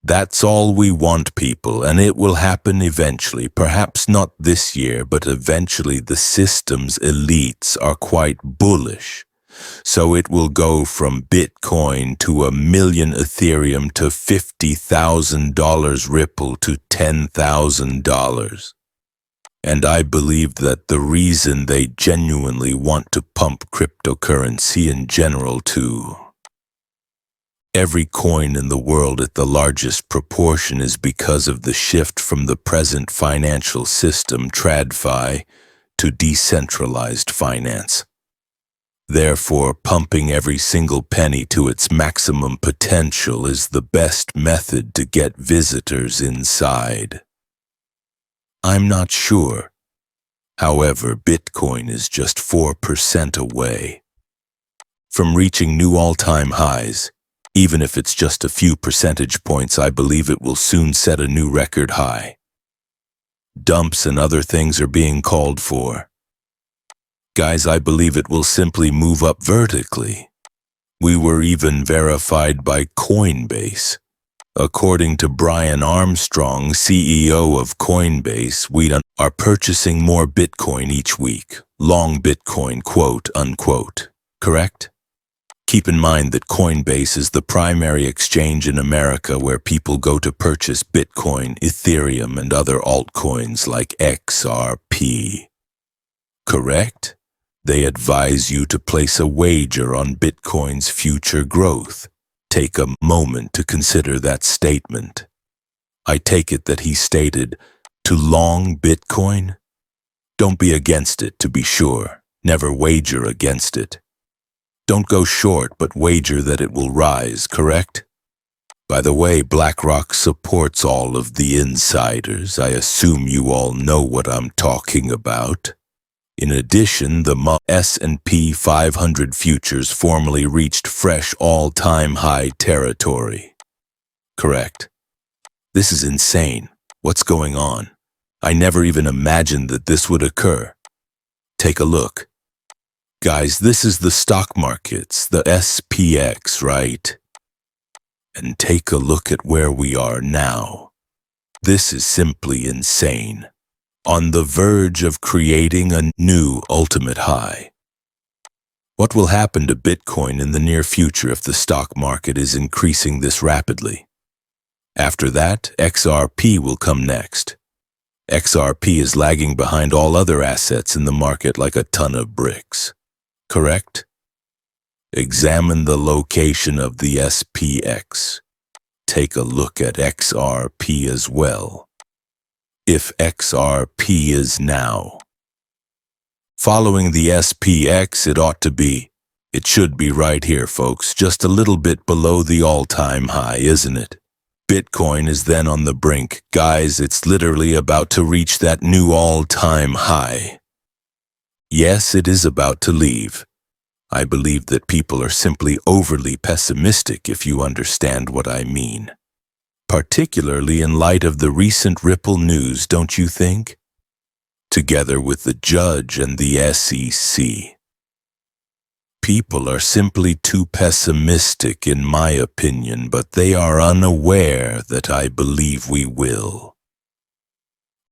That's all we want, people, and it will happen eventually. Perhaps not this year, but eventually. The system's elites are quite bullish. So it will go from Bitcoin to 1 million Ethereum to $50,000 Ripple to $10,000. And I believe that the reason they genuinely want to pump cryptocurrency in general to every coin in the world at the largest proportion is because of the shift from the present financial system, TradFi, to decentralized finance. Therefore, pumping every single penny to its maximum potential is the best method to get visitors inside. I'm not sure. However, Bitcoin is just 4% away from reaching new all-time highs. Even if it's just a few percentage points, I believe it will soon set a new record high. Dumps and other things are being called for. Guys, I believe it will simply move up vertically. We were even verified by Coinbase. According to Brian Armstrong, CEO of Coinbase, we are purchasing more Bitcoin each week. Long Bitcoin, quote unquote. Correct? Keep in mind that Coinbase is the primary exchange in America where people go to purchase Bitcoin, Ethereum, and other altcoins like XRP. Correct? They advise you to place a wager on Bitcoin's future growth. Take a moment to consider that statement. I take it that he stated, to long Bitcoin? Don't be against it, to be sure. Never wager against it. Don't go short, but wager that it will rise, correct? By the way, BlackRock supports all of the insiders. I assume you all know what I'm talking about. In addition, the S&P 500 futures formally reached fresh all-time high territory. Correct. This is insane. What's going on? I never even imagined that this would occur. Take a look. Guys, this is the stock markets, the SPX, right? And take a look at where we are now. This is simply insane. On the verge of creating a new ultimate high. What will happen to Bitcoin in the near future if the stock market is increasing this rapidly? After that, XRP will come next. XRP is lagging behind all other assets in the market like a ton of bricks. Correct? Examine the location of the SPX. Take a look at XRP as well. If XRP is now following the SPX, it should be right here, folks, just a little bit below the all-time high, isn't it? Bitcoin is then on the brink. Guys, it's literally about to reach that new all-time high. Yes, it is about to leave. I believe that people are simply overly pessimistic, if you understand what I mean. Particularly in light of the recent Ripple news, don't you think? Together with the judge and the SEC. People are simply too pessimistic in my opinion, but they are unaware that I believe we will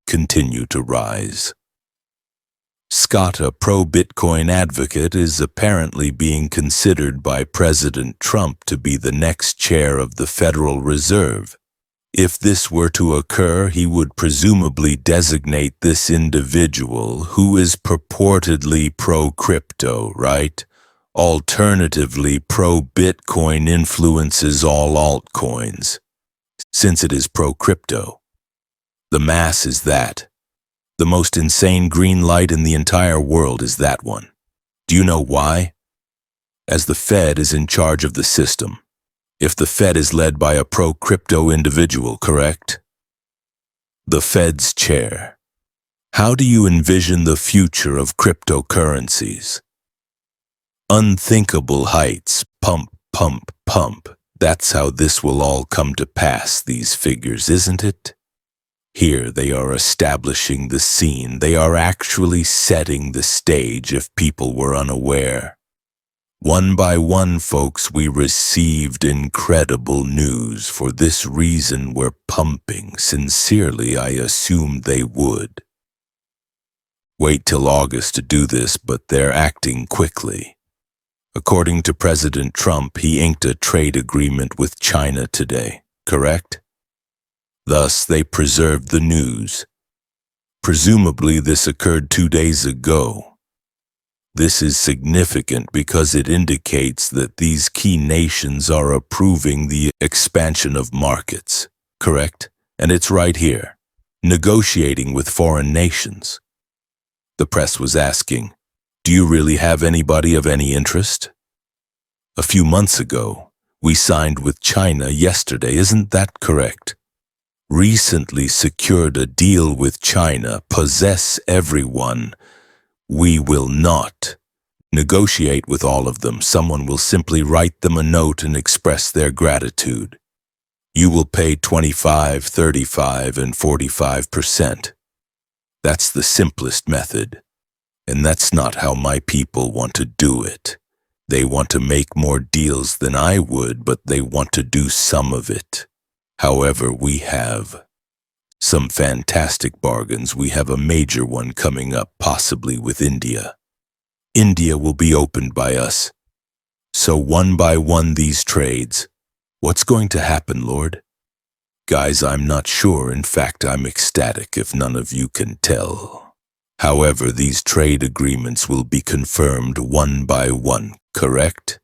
continue to rise. Scott, a pro-Bitcoin advocate, is apparently being considered by President Trump to be the next chair of the Federal Reserve. If this were to occur, he would presumably designate this individual, who is purportedly pro-crypto, right? Alternatively, pro-Bitcoin influences all altcoins. Since it is pro-crypto, the mass is that. The most insane green light in the entire world is that one. Do you know why? As the Fed is in charge of the system. If the Fed is led by a pro-crypto individual, correct? The Fed's chair. How do you envision the future of cryptocurrencies? Unthinkable heights, pump, pump, pump. That's how this will all come to pass, these figures, isn't it? Here they are establishing the scene. They are actually setting the stage if people were unaware. One by one, folks, we received incredible news. For this reason, we're pumping. Sincerely, I assumed they would. Wait till August to do this, but they're acting quickly. According to President Trump, he inked a trade agreement with China today, correct? Thus, they preserved the news. Presumably, this occurred 2 days ago. This is significant because it indicates that these key nations are approving the expansion of markets, correct? And it's right here, negotiating with foreign nations. The press was asking, do you really have anybody of any interest? A few months ago, we signed with China yesterday, isn't that correct? Recently secured a deal with China, possess everyone. We will not negotiate with all of them. Someone will simply write them a note and express their gratitude. You will pay 25, 35, and 45%. That's the simplest method. And that's not how my people want to do it. They want to make more deals than I would, but they want to do some of it. However, we have some fantastic bargains. We have a major one coming up, possibly with India. India will be opened by us. So one by one, these trades. What's going to happen, Lord? Guys, I'm not sure. In fact, I'm ecstatic if none of you can tell. However, these trade agreements will be confirmed one by one, correct?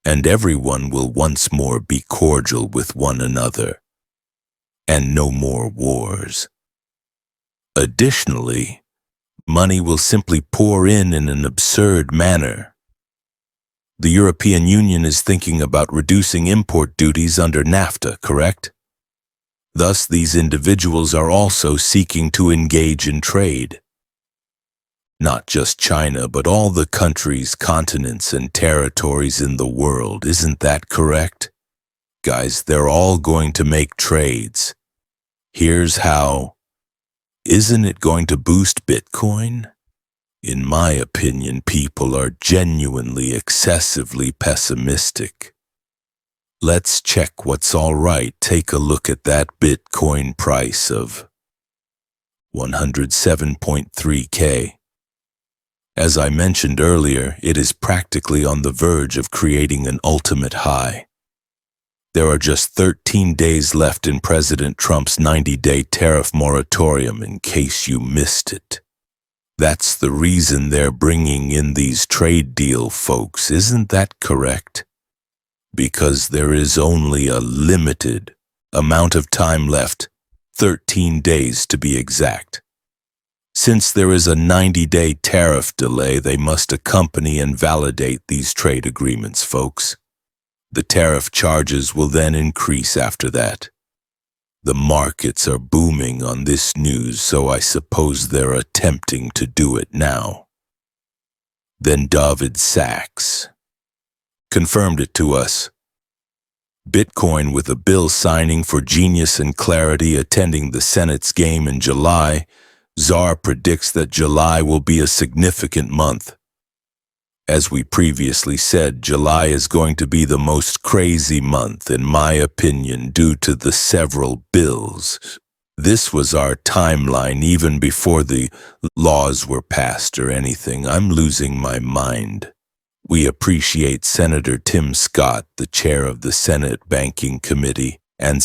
And everyone will once more be cordial with one another. And no more wars. Additionally, money will simply pour in an absurd manner. The European Union is thinking about reducing import duties under NAFTA, correct? Thus, these individuals are also seeking to engage in trade. Not just China, but all the countries, continents, and territories in the world. Isn't that correct? Guys, they're all going to make trades. Here's how. Isn't it going to boost Bitcoin? In my opinion, people are genuinely excessively pessimistic. Let's check what's all right. Take a look at that Bitcoin price of 107.3K. As I mentioned earlier, it is practically on the verge of creating an ultimate high. There are just 13 days left in President Trump's 90-day tariff moratorium, in case you missed it. That's the reason they're bringing in these trade deal folks, isn't that correct? Because there is only a limited amount of time left, 13 days to be exact. Since there is a 90-day tariff delay, they must accompany and validate these trade agreements, folks. The tariff charges will then increase after that. The markets are booming on this news, so I suppose they're attempting to do it now. Then David Sachs confirmed it to us. Bitcoin with a bill signing for Genius and Clarity attending the Senate's game in July. Czar predicts that July will be a significant month. As we previously said, July is going to be the most crazy month, in my opinion, due to the several bills. This was our timeline even before the laws were passed or anything. I'm losing my mind. We appreciate Senator Tim Scott, the chair of the Senate Banking Committee, and